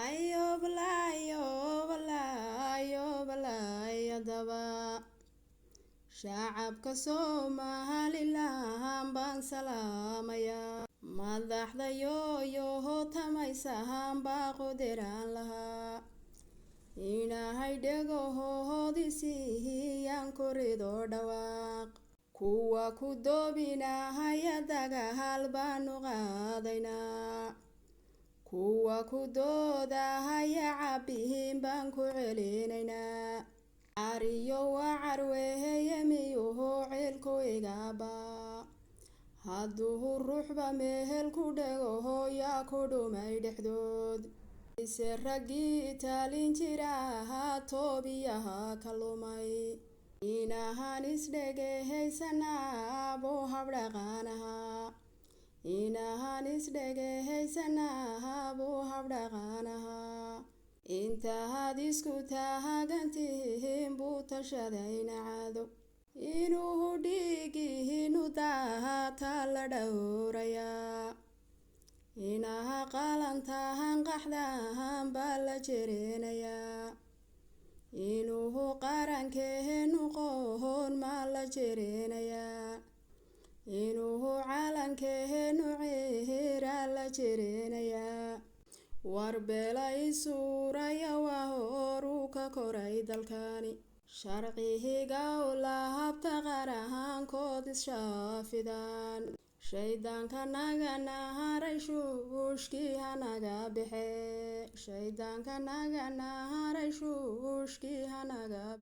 ayoobalaayobalaayobalaaydaba shacabka Somaliland baan salaamayaa madaxda yooyo tamaysahan baa qudiraan lahaa inahay dhegahoodisiiyaan korido dhawaaq kuwa ku doobinahaya dagaal baanu qaadaynaa kuwa ku doodahaya cabbihiin baan ku celinaynaa cariyo waa carweeye miyuhu cilku igaba hadduu ruuxba mehel ku dhego yaa ku dhumay dhexdood ise raggii taalin jira ahaa toobiyaha ka lumay inahan isdhegehaysanaa buu habdhaqaanahaa inahan isdhegehaysanaa buu habdhaqaanahaa intaad isku taagantihiin buu tashadayna caado inuu dhiigihiinu daataa la dhowrayaa inaha qalantahan qaxdahan baa la jereenayaa inuu qarankeenu qoon maa la jereenayaa inuu calankeenu ciira la jereenayaa warbeela isuuraya waa horuu ka koray dalkani sharcihiga u lahabta qarahankood ishaafidaan shaydaanka naga naharay shuushkii hanaga bexe shaydaanka naga naharay shuushkii hanaga